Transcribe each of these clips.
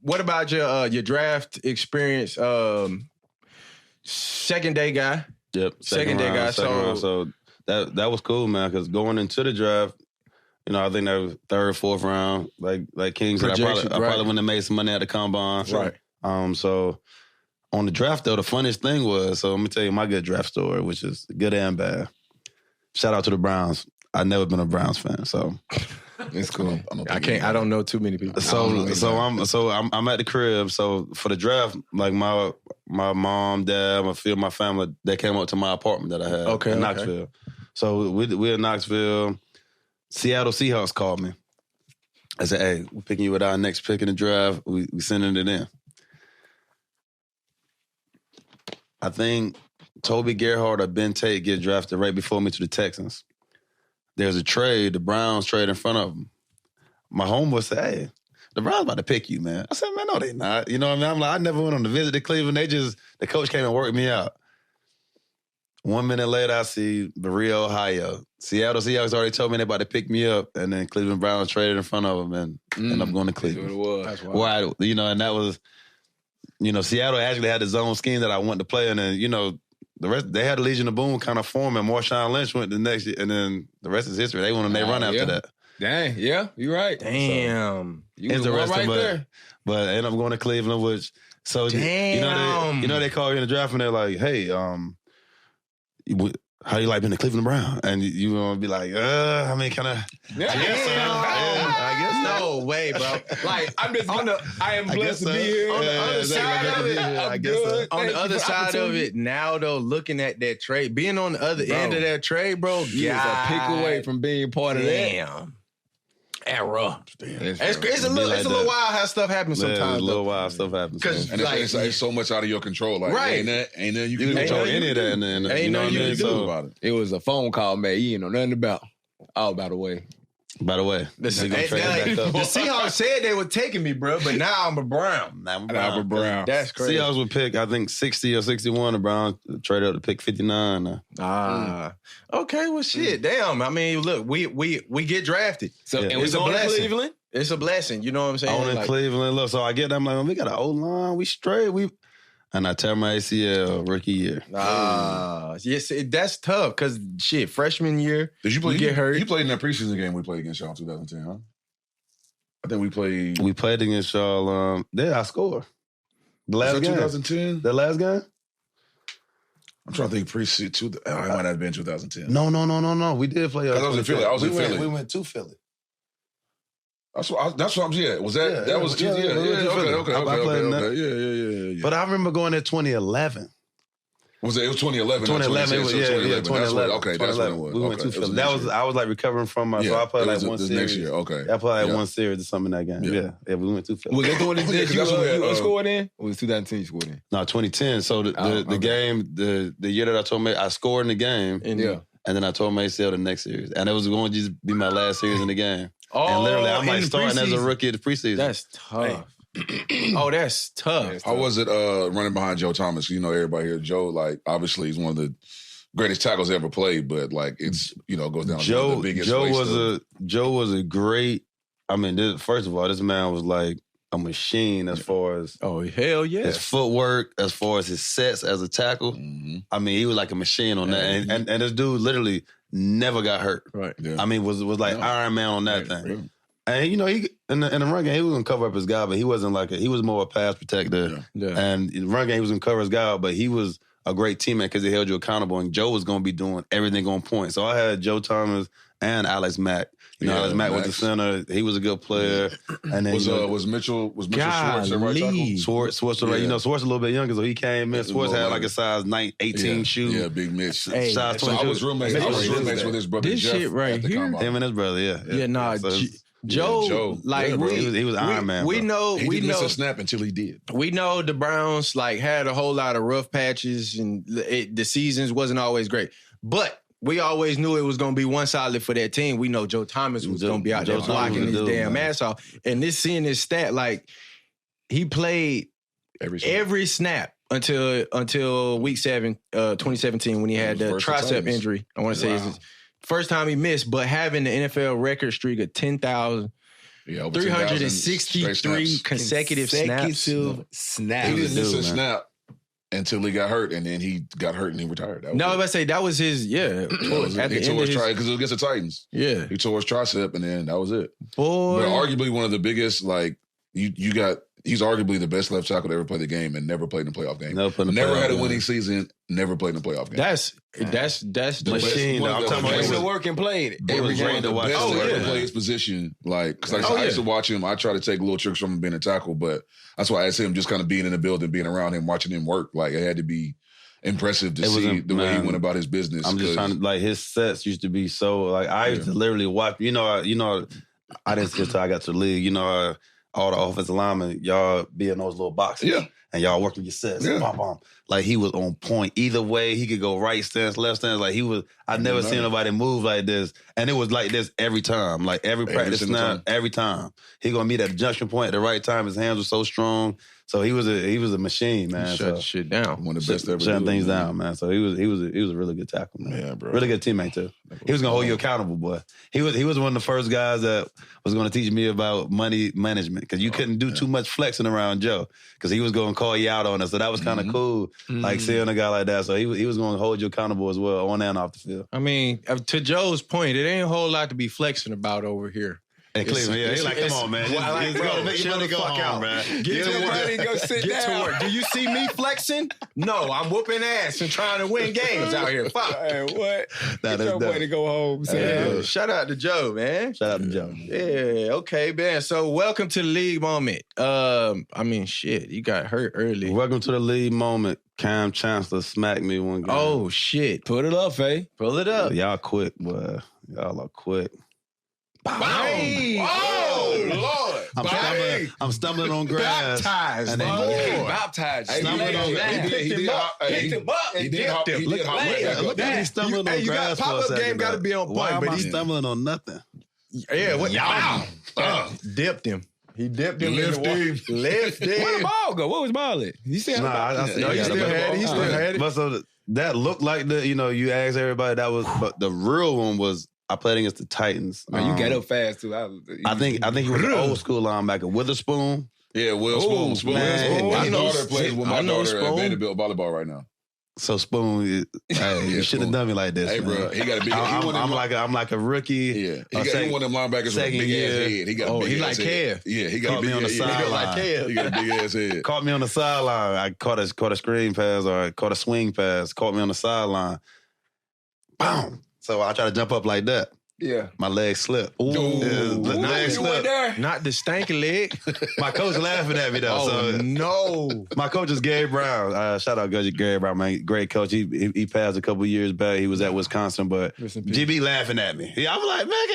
what about your draft experience? Second day guy. Yep. Second day guy. So that was cool, man, because going into the draft, you know, I think that was third, fourth round. Like King said, I probably wouldn't have made some money at the combine. Right. So on the draft, though, the funniest thing was, so let me tell you my good draft story, which is good and bad. Shout out to the Browns. I've never been a Browns fan, so it's cool. I don't know too many people. So I'm at the crib. So for the draft, like my mom, dad, a few of my family, they came up to my apartment that I had in Knoxville. So we're in Knoxville. Seattle Seahawks called me. I said, "Hey, we're picking you with our next pick in the draft. We sending it in." I think Toby Gerhardt or Ben Tate get drafted right before me to the Texans. There's a trade, the Browns trade in front of them. My homeboy said, "Hey, the Browns about to pick you, man." I said, "Man, no, they not." You know what I mean? I'm like, I never went on a visit to Cleveland. The coach came and worked me out. 1 minute later, I see Berea, Ohio. Seattle Seahawks already told me they about to pick me up, and then Cleveland Browns traded in front of them, and I'm going to Cleveland. That's what it was. And that was, Seattle actually had the zone scheme that I wanted to play, and then, the rest, they had the Legion of Boom kind of form, and Marshawn Lynch went the next year, and then the rest is history. They went on their run after that. Dang, yeah, you're right. Damn. So, you was right there. But I ended up going to Cleveland, which, so, damn. they call you in the draft, and they're like, "Hey, how you like being a Cleveland Brown?" And you want to be like, I mean, kind of. Yeah, I guess so. No way, bro. Like, I'm just I am blessed to be here. On the other side of it, I guess so. On the other side of it, now though, looking at that trade, being on the other end of that trade, bro, you was a pick away from being part of that. Damn. Era. It's a little wild how stuff happens sometimes. A little wild stuff happens. Because it's so much out of your control. Like, right. Ain't nothing you can control any of that. Ain't nothing you can do about it. It was a phone call, man. You ain't know nothing about. Oh, by the way. The Seahawks said they were taking me, bro, but now I'm a Brown. I'm a Brown. That's crazy. Seahawks would pick, I think, 60 or 61. The Browns traded up to pick 59. Okay, well, shit, damn. I mean, look, we get drafted. So, and it's a blessing. Cleveland? It's a blessing. You know what I'm saying? On in Cleveland, look. So I get them like, we got an O-line. We straight. And I tear my ACL rookie year. Yes, that's tough because shit, freshman year, did you play? You get hurt. You played in that preseason game we played against y'all in 2010, huh? I think we played. We played against y'all. I scored. The last game. 2010. The last game. I'm trying to think preseason. It might have been 2010. No. We did play. I was in Philly. We went to Philly. That's what I'm. Yeah, was that? That was. Okay. Yeah. But I remember going in 2011. It was 2011. 2011. 2011. Okay, that's what it was. We went to Philly. I was like recovering from my. So I played like one series next year. Okay, I played like one series or something in that game. Yeah, we went to Philly. Was that the one that you scored in? Or was 2010 you scored in? No, 2010. So the game, the year that I told me I scored in the game. And then I told my ACL the next series, and it was going to just be my last series in the game. And literally, I might start as a rookie of the preseason. That's tough. That's tough. How was it running behind Joe Thomas? You know, everybody here, Joe, like, obviously he's one of the greatest tackles ever played, but like it's, goes down to one of the biggest Joe was a great, I mean, first of all, this man was like a machine as far as hell yeah, his footwork, as far as his sets as a tackle. Mm-hmm. I mean, he was like a machine on that. And this dude literally never got hurt. Right. Yeah. I mean, was like Iron Man on that thing. Right. And he in the run game, he was gonna cover up his guy, but he wasn't he was more a pass protector. Yeah. And in the run game, he was gonna cover his guy, but he was a great teammate because he held you accountable. And Joe was gonna be doing everything on point. So I had Joe Thomas and Alex Mack. Alex Mack was the center. He was a good player. And then was Mitchell Schwartz at right tackle? Schwartz was right. Schwartz a little bit younger, so he came in. Schwartz had like a size 18 shoe. Yeah, big Mitch. Size 22. So I was roommates with his brother. This Jeff shit right here. Him and his brother. Yeah. Joe, like he was Iron Man. He didn't miss a snap until he did. We know the Browns had a whole lot of rough patches, and the seasons wasn't always great, but we always knew it was going to be one solid for that team. We know Joe Thomas was going to be out there blocking his damn ass off. And seeing this stat, he played every snap until week 7, 2017, when he had the tricep injury. I want to say it's his first time he missed, but having the NFL record streak of 10,000 Yeah, over 363 consecutive snaps. He didn't miss a snap until he got hurt, and then he got hurt and he retired. No, I was about to say that was his. Yeah, he tore his tricep because it was against the Titans. Yeah, he tore his tricep, and then that was it. Boy, but arguably one of the biggest. Like you got. He's arguably the best left tackle to ever play the game and never played in a playoff game. Never had a winning season, never played in a playoff game. That's the machine. I'm talking about the work and played every game. The best to ever play his position. Like, because I used to watch him. I try to take little tricks from him being a tackle, but that's why I said him just kind of being in the building, being around him, watching him work. Like, it had to be impressive to see the way he went about his business. I'm just trying to, like, his sets used to be so, like, I used to literally watch, I didn't see it until I got to the league, all the offensive linemen, y'all be in those little boxes. Yeah. And y'all working your sets. Yeah. Bom, bom. Like, he was on point. Either way, he could go right stance, left stance. Like, I'd never seen nobody move like this. And it was like this every time. Like, every practice snap, every time. He gonna meet at a junction point at the right time. His hands were so strong. So he was a machine, man. Shut shit down. One of the best ever. Shutting things down, man. So he was a really good tackle, man. Yeah, bro. Really good teammate too. He was gonna hold you accountable, boy. He was one of the first guys that was gonna teach me about money management because you couldn't do too much flexing around Joe because he was gonna call you out on it. So that was kind of cool, like seeing a guy like that. So he was gonna hold you accountable as well on and off the field. I mean, to Joe's point, it ain't a whole lot to be flexing about over here. Hey, Cleveland, he's like, come on, man. Make your money go home, man. Get to work. Go sit Get down. to work. Do you see me flexing? No, I'm whooping ass and trying to win games out here. Fuck. Hey, what? That Get is your dope. way to go home. Yeah, shout out to Joe, man. Shout out to Joe. Yeah, okay, man. So welcome to the league moment. I mean, shit, you got hurt early. Welcome to the league moment. Cam Chancellor smacked me one game. Oh, shit. Put it up, Faye. Pull it up. Y'all quick, boy. Y'all are quick. Hey. Oh, Lord. I'm stumbling on grass. Baptized. And then Baptized. Stumbling on grass. He did hop. Look at me stumbling on grass for a pop-up second. game got to be on point. Why am but I he stumbling on nothing? Yeah, what? Dipped him. He dipped him. Left him. Where'd the ball go? What was ball at? You said Nah, No, he still had it. He still had it. But so that looked like you asked everybody that was, but the real one was I played against the Titans. Man, you got up fast too. I think he was an old school linebacker. Witherspoon. Yeah, Will Spoon. Spoon. man. My daughter plays with my daughter at Spoon. Vanderbilt volleyball right now. So Spoon, you shouldn't have done me like this. Hey, man. bro, he got a big. I'm like a rookie. Yeah, he got one of them linebackers with a big ass head. He got a big ass head. Yeah, he got Caught me on the sideline. He got a big ass head. Caught me on the sideline. I caught a screen pass or I caught a swing pass. Caught me on the sideline. Boom. So I try to jump up like that. Yeah. My leg slipped. Ooh. Leg slipped. Not the stanky leg. My coach laughing at me though. Oh, no. My coach is Gary Brown. Shout out Gary Brown, man. Great coach. He passed a couple years back. He was at Wisconsin, but GB laughing at me. Yeah, I'm like, man.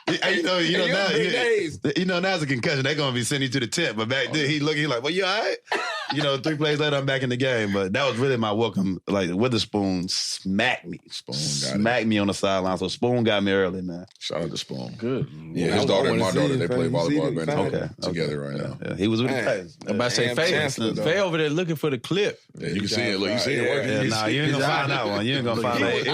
You know now it's a concussion. They're gonna be sending you to the tent. But back then he like, well, you all right? 3 plays later, I'm back in the game. But that was really my welcome. Like Witherspoon smacked me. Smacked me on the sideline. So Spoon got me early, man. Shout out to Spoon. Good. Yeah, his daughter and my daughter, they play volleyball together right now. Yeah, he was with the Titans. I'm about to say, Faye over there looking for the clip. Yeah, you can see it. Look, you see it working. Yeah, nah, you ain't gonna find that one. You ain't gonna find that.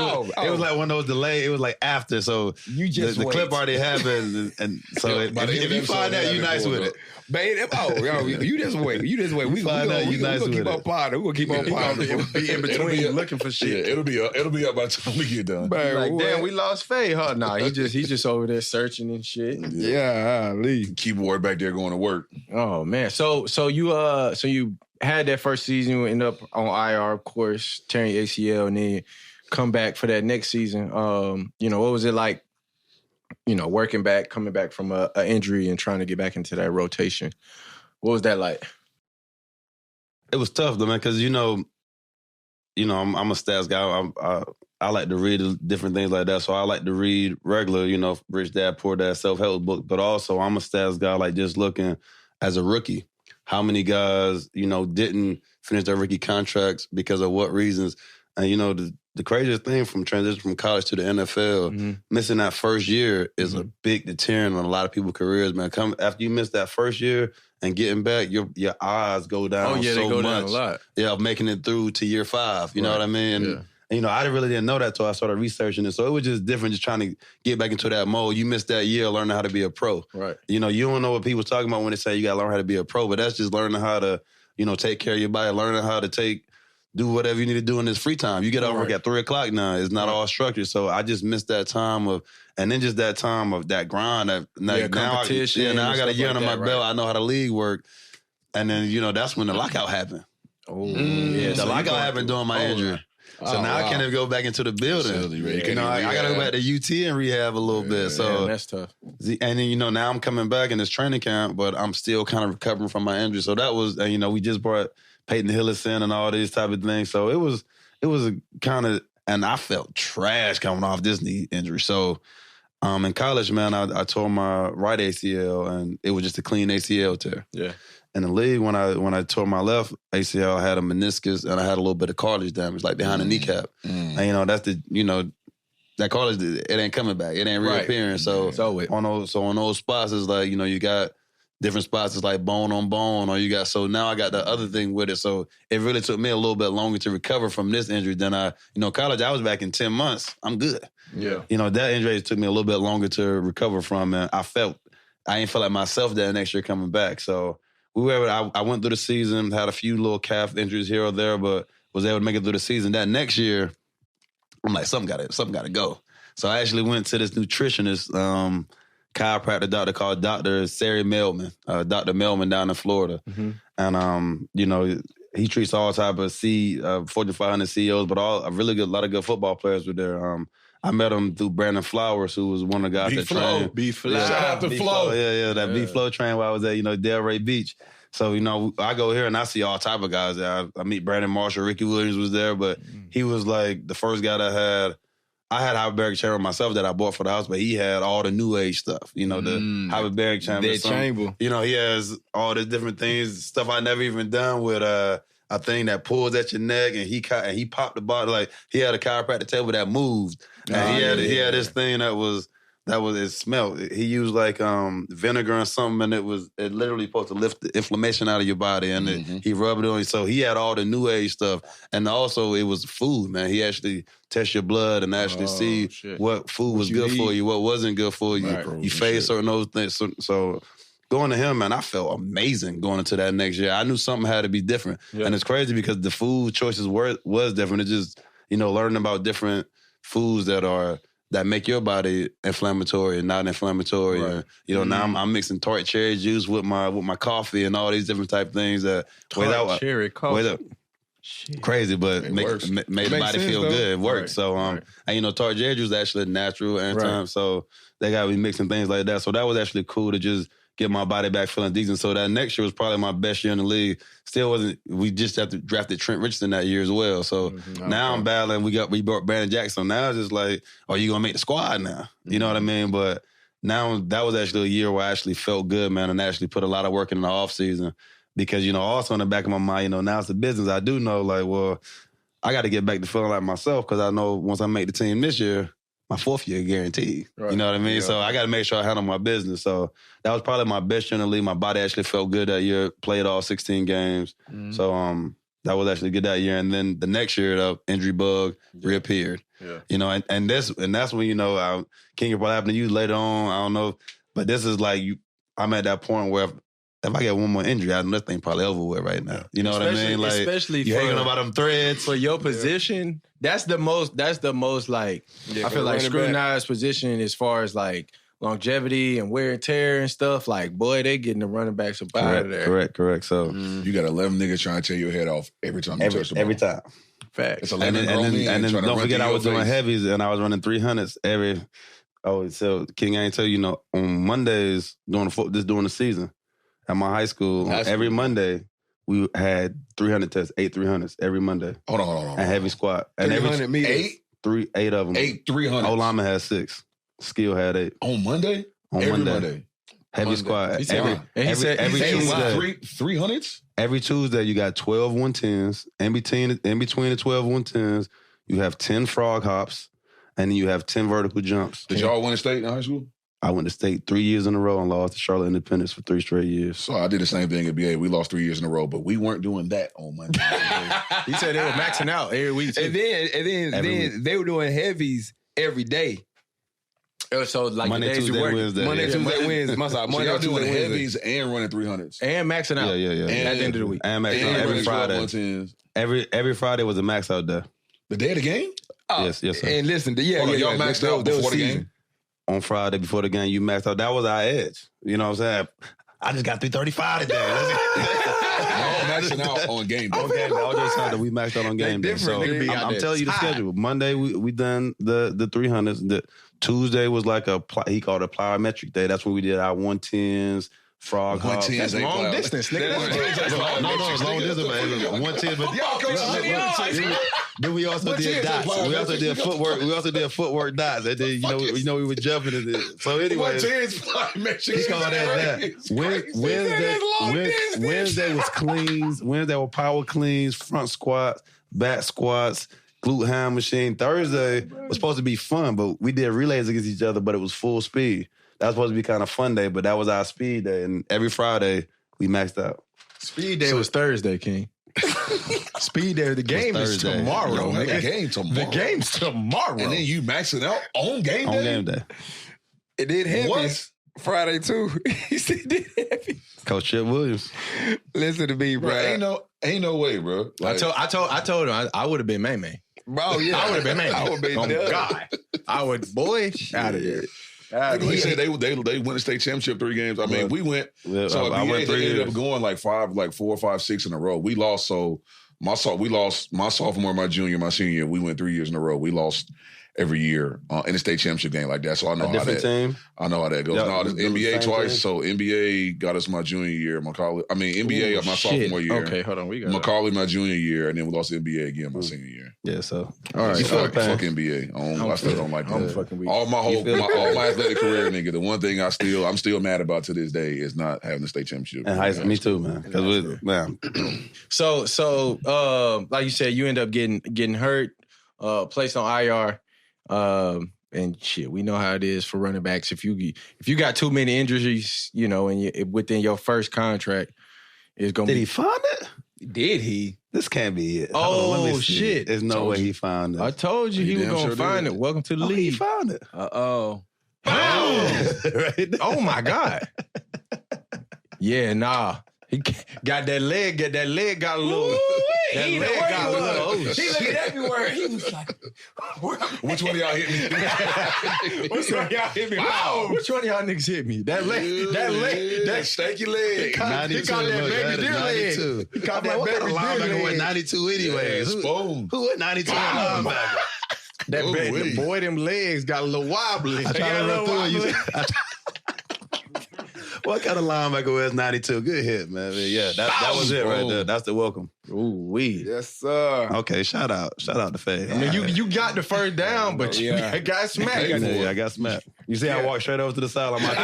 It was like one of those delayed. It was like after. So you just the clip already happened, and so if you find that, you nice with it. Man, you just wait. You just wait. We gonna keep on podding. We gonna keep on podding. Be in between looking for shit. Yeah, it'll be up by the time we get done. Like, damn, we lost Faye, huh? Nah, he just over there searching and shit. Yeah, leave. Keyboard back there going to work. Oh man, so you had that first season, you end up on IR, of course, tearing your ACL, and then come back for that next season. What was it like? Coming back from an injury and trying to get back into that rotation. What was that like? It was tough, though, man, because, I'm a stats guy. I like to read different things like that. So I like to read regular, Rich Dad, Poor Dad, self-help book. But also I'm a stats guy, like just looking as a rookie. How many guys, didn't finish their rookie contracts because of what reasons? And, the craziest thing from transition from college to the NFL, missing that first year is a big deterrent on a lot of people's careers, man. After you miss that first year and getting back, your odds go down they go much. down a lot. Yeah, of making it through to year 5. You know what I mean? And And, I really didn't know that until I started researching it. So it was just different, just trying to get back into that mode. You missed that year learning how to be a pro. Right. You don't know what people's talking about when they say you got to learn how to be a pro, but that's just learning how to, take care of your body, learning how to do whatever you need to do in this free time. You get off work at 3 o'clock now. It's not all structured. So I just missed that time and then just that time of that grind. Competition. Now I got a year under my belt. I know how the league work. And then, that's when the lockout happened. Oh, yeah. The lockout happened during my injury. So now I can't even go back into the building. I got to go back to UT and rehab a little bit. So that's tough. And then, now I'm coming back in this training camp, but I'm still kind of recovering from my injury. So that was, we just brought Peyton Hillis in and all these type of things. So it was a kind of, and I felt trash coming off this knee injury. So in college, man, I tore my right ACL, and it was just a clean ACL tear. Yeah. In the league, when I tore my left ACL, I had a meniscus and I had a little bit of cartilage damage, like behind the kneecap. And that's that cartilage, it ain't coming back. It ain't reappearing. Right. So on those spots, it's like, you got different spots. It's like bone on bone, or so now I got the other thing with it. So it really took me a little bit longer to recover from this injury than college. I was back in 10 months. I'm good. Yeah. That injury took me a little bit longer to recover from, and I ain't feel like myself that next year coming back. So I went through the season, had a few little calf injuries here or there, but was able to make it through the season. That next year, I'm like, something got to go. So I actually went to this nutritionist, chiropractor doctor called Dr. Sari Melman, Dr. Melman down in Florida. Mm-hmm. And, he treats all type of Fortune 500 CEOs, but a lot of good football players were there. I met him through Brandon Flowers, who was one of the guys that trained. B-Flow. Shout out to Flow. That B-Flow trained while I was at, Delray Beach. So, I go here and I see all type of guys there. I meet Brandon Marshall, Ricky Williams was there, but he was like the first guy that had. I had hyperbaric chamber myself that I bought for the house, but he had all the new age stuff. The hyperbaric chamber. That chamber. He has all the different things, stuff I never even done with a thing that pulls at your neck, and he popped the bottle. Like, he had a chiropractic table that moved. And he had this thing that was it smelled. He used like vinegar and something, and it literally supposed to lift the inflammation out of your body, and he rubbed it on you. So he had all the new age stuff, and also it was food, man. He actually test your blood and actually see what food was good for you, what wasn't good for you. Right, you face certain those things. So going to him, man, I felt amazing going into that next year. I knew something had to be different, and it's crazy because the food choices was different. It just learning about different foods that make your body inflammatory and not inflammatory. Right. And, now I'm mixing tart cherry juice with my coffee and all these different type of things that cherry coffee. Crazy, but made the body feel good. It works. Right. So and tart cherry juice is actually natural and time. So they got me mixing things like that. So that was actually cool to just get my body back feeling decent. So that next year was probably my best year in the league. Still wasn't. We just drafted Trent Richardson that year as well. So now I'm battling. We brought Brandon Jackson. Now it's just like, are you gonna make the squad now? You know what I mean? But now that was actually a year where I actually felt good, man, and actually put a lot of work in the off season because also in the back of my mind, now it's the business. I do know, like, well, I got to get back to feeling like myself because I know once I make the team this year, my 4th year guaranteed. Right. You know what I mean? Yeah. So I got to make sure I handle my business. So that was probably my best year in the league. My body actually felt good that year. Played all 16 games. Mm-hmm. So that was actually good that year. And then the next year, the injury bug reappeared. Yeah. And that's when King, probably happened to you later on. I don't know, but this is like I'm at that point where if I get one more injury, I know this thing probably over with right now. You know what I mean? Like, especially you hanging about them threads for your position. That's the most like I feel like scrutinized position as far as like longevity and wear and tear and stuff. Like, boy, they getting the running backs up out of there. Correct. So you got 11 niggas trying to tear your head off every time you touch the ball. Every time. Fact. It's 11 and then don't forget I was doing heavies and I was running 300s every. Oh, so King, I ain't tell you, on Mondays during the season. At my high school, every Monday, we had 300 tests, 8 300s every Monday. Hold on. And heavy squat. And 300 meters? 8 of them. 8 300s. O-lineman had 6. Skill had 8. On Monday? Every Monday. Heavy squat. He said, every Tuesday. 300s? Every Tuesday, you got 12 110s. In between the 12 110s, you have 10 frog hops, and then you have 10 vertical jumps. Did y'all win a state in high school? I went to state 3 years in a row and lost to Charlotte Independence for 3 straight years. So I did the same thing at BA. We lost 3 years in a row, but we weren't doing that on Monday. He said they were maxing out every week. Too. And then they were doing heavies every day. So like Monday, the days Tuesday, you work. Wednesday. Monday, Tuesday, Wednesday. So y'all doing heavies and running 300s. And maxing out. Yeah. And at the end of the week. And maxing out every Friday. Every Friday was a max out day. The day of the game? Yes, sir. And listen, Y'all maxed out before the game? On Friday before the game, you maxed out. That was our edge. You know what I'm saying? I just got 335 today. Y'all maxing out on game day. On game day. All just Sunday, we maxed out on game day. So I'm telling you the schedule. Monday, we done the 300s. The Tuesday was like he called it a plyometric day. That's when we did our 110s, frog hops. That's long distance, nigga. It's long distance, man. 110, but Y'all then we also did dots. We also did footwork. We also did footwork dots. And then we were jumping in it. So anyway, he called that. Wednesday was cleans. Wednesday were power cleans, front squats, back squats, glute ham machine. Thursday was supposed to be fun, but we did relays against each other, but it was full speed. That was supposed to be kind of fun day, but that was our speed day. And every Friday, we maxed out. Speed day was Thursday, King. Speed day. The game is tomorrow. The game tomorrow. The game's tomorrow. And then you maxing out on game day? On game day. It did heavies Friday, too. He said it did heavy. Coach Chip Williams. Listen to me, bro. Ain't no way, bro. Like, I told him I would have been Maine. Bro, yeah. I would have been Maine. I would have been God. I would, out of there. He said they went to state championship 3 games. I mean, we went. So I went 3 years. Ended up going like 4, 5, 6 in a row. We lost. So we lost my sophomore, my junior, my senior year. We went 3 years in a row. We lost every year in the state championship game like that. So I know how that. Team? I know how that goes. No, NBA twice. Team? So NBA got us my junior year. NBA my sophomore year. Okay, hold on. We got Macaulay my junior year, and then we lost NBA again my senior year. Yeah. So all right. Fuck NBA. I still don't like that. All my athletic career, nigga. The one thing I'm still mad about to this day is not having the state championship. And me too, man. Man. So like you said, you end up getting hurt, placed on IR. And shit, we know how it is for running backs. If you got too many injuries, and within your first contract, it's gonna. Did he find it? Did he? This can't be it. Oh shit! There's no way he found it. I told you he was gonna find it. Welcome to the league. He found it. Oh. Right? Oh my God. Yeah, nah. He got that leg. Got a little. That leg got a little. He looking everywhere. He was like, "Which one of y'all hit me? Which one of y'all hit me? Wow. Which one of y'all niggas hit me? That leg. That shaky leg. He caught that baby deer leg. He caught that baby deer leg. Went 92 anyways. Who at 92 linebacker? That boy, them legs got a little wobbly. I tried to run through it. What kind of linebacker wears 92? Good hit, man. Yeah, that was it right there. That's the welcome. Ooh, wee. Yes, sir. Okay, shout out to Faye. I mean, you got the first down, but you got smacked. Yeah, I got smacked. You see, I walked straight over to the sideline. My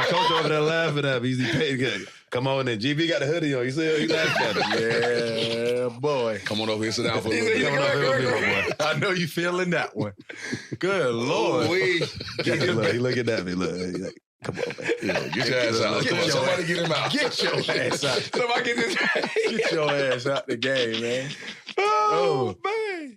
coach over there laughing at me. He's paid. Come on in. GB got the hoodie on. You see, he laughing at me. Yeah, boy. Come on over here, sit down for a little bit. Come on over here, boy. I know you feeling that one. Good Lord. He looking at me. Look. Come on, man. Get your ass out. Somebody get him out. Get your ass out. Somebody get this. Get your ass out the game, man. Oh man.